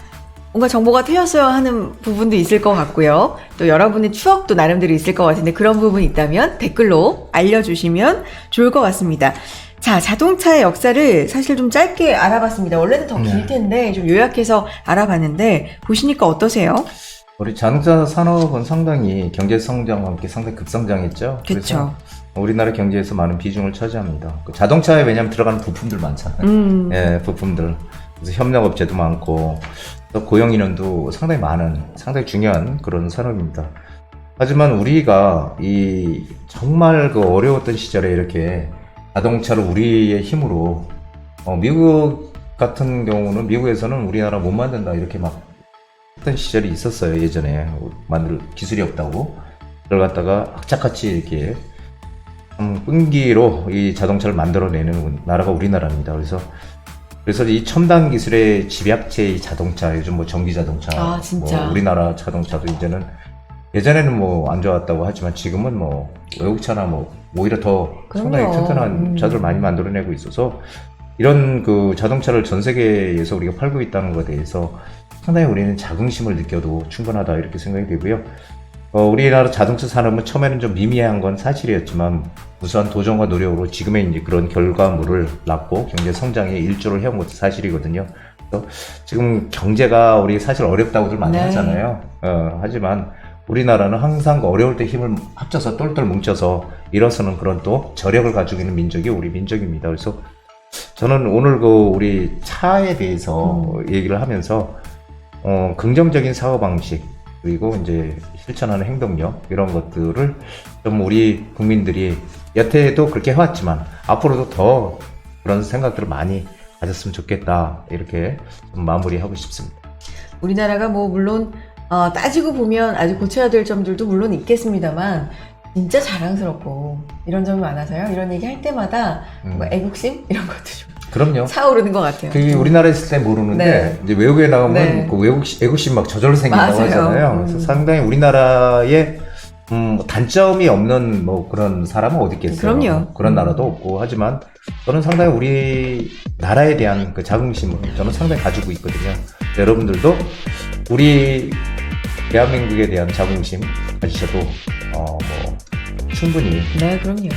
뭔가 정보가 트였어야 하는 부분도 있을 것 같고요. 또 여러분의 추억도 나름대로 있을 것 같은데 그런 부분이 있다면 댓글로 알려주시면 좋을 것 같습니다. 자, 자동차의 역사를 사실 좀 짧게 알아봤습니다. 원래는 더 길 텐데 좀 요약해서 알아봤는데 보시니까 어떠세요? 우리 자동차 산업은 상당히 경제 성장과 함께 상당히 급성장했죠. 그쵸. 그래서 우리나라 경제에서 많은 비중을 차지합니다. 그 자동차에 왜냐하면 들어가는 부품들 많잖아요. 예, 부품들. 그래서 협력업체도 많고 또 고용 인원도 상당히 많은 상당히 중요한 그런 산업입니다. 하지만 우리가 이 정말 그 어려웠던 시절에 이렇게 자동차를 우리의 힘으로 미국 같은 경우는 미국에서는 우리나라 못 만든다 이렇게 막 했던 시절이 있었어요. 예전에 만들 기술이 없다고 그걸 갖다가 악착같이 이렇게 끈기로 이 자동차를 만들어내는 나라가 우리나라입니다. 그래서 이 첨단 기술의 집약체 이 자동차 요즘 뭐 전기 자동차 진짜. 뭐 우리나라 자동차도 이제는 예전에는 뭐 안 좋았다고 하지만 지금은 뭐 외국차나 뭐 오히려 더 상당히 그럼요. 튼튼한 차들 많이 만들어내고 있어서 이런 그 자동차를 전 세계에서 우리가 팔고 있다는 것에 대해서 상당히 우리는 자긍심을 느껴도 충분하다 이렇게 생각이 되고요. 우리나라 자동차 산업은 처음에는 좀 미미한 건 사실이었지만 우수한 도전과 노력으로 지금의 이제 그런 결과물을 낳고 경제 성장에 일조를 해온 것도 사실이거든요. 그래서 지금 경제가 우리 사실 어렵다고들 많이 네. 하잖아요. 하지만 우리나라는 항상 어려울 때 힘을 합쳐서 똘똘 뭉쳐서 일어서는 그런 또 저력을 가지고 있는 민족이 우리 민족입니다. 그래서 저는 오늘 우리 차에 대해서 얘기를 하면서 긍정적인 사고 방식 그리고 이제 실천하는 행동력 이런 것들을 좀 우리 국민들이 여태도 그렇게 해왔지만 앞으로도 더 그런 생각들을 많이 가졌으면 좋겠다 이렇게 좀 마무리하고 싶습니다. 우리나라가 뭐 물론 따지고 보면 아직 고쳐야 될 점들도 물론 있겠습니다만 진짜 자랑스럽고 이런 점이 많아서요. 이런 얘기 할 때마다 뭐 애국심 이런 것도 좀 그럼요. 차오르는 것 같아요. 그게 우리나라에 있을 때 모르는데 네. 이제 외국에 나오면 네. 그 애국심 막 저절로 생긴다고 맞아요. 하잖아요. 그래서 상당히 우리나라에 단점이 없는 뭐 그런 사람은 어디 있겠어요. 그럼요. 그런 나라도 없고 하지만 저는 상당히 우리 나라에 대한 그 자긍심을 저는 상당히 가지고 있거든요. 여러분들도 우리 대한민국에 대한 자긍심 가지셔도 뭐 충분히 네, 그럼요.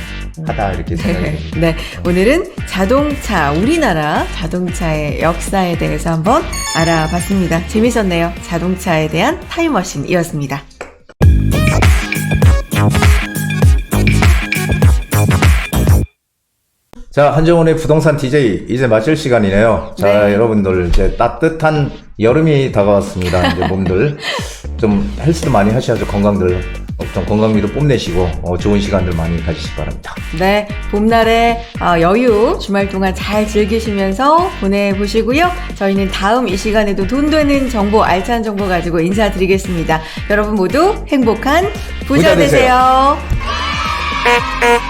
하다 이렇게 생각이 네, 듭니다. 네. 오늘은 자동차, 우리나라 자동차의 역사에 대해서 한번 알아봤습니다. 재밌었네요. 자동차에 대한 타임머신이었습니다. 자, 한정훈의 부동산 DJ 이제 마칠 시간이네요. 자, 네. 여러분들 이제 따뜻한 여름이 다가왔습니다. 이제 몸들 좀 헬스도 많이 하셔야죠. 좀 건강미도 뽐내시고 좋은 시간들 많이 가지시기 바랍니다. 네, 봄날의 여유 주말 동안 잘 즐기시면서 보내보시고요. 저희는 다음 이 시간에도 돈 되는 정보, 알찬 정보 가지고 인사드리겠습니다. 여러분 모두 행복한 부자 부자 되세요. 되세요.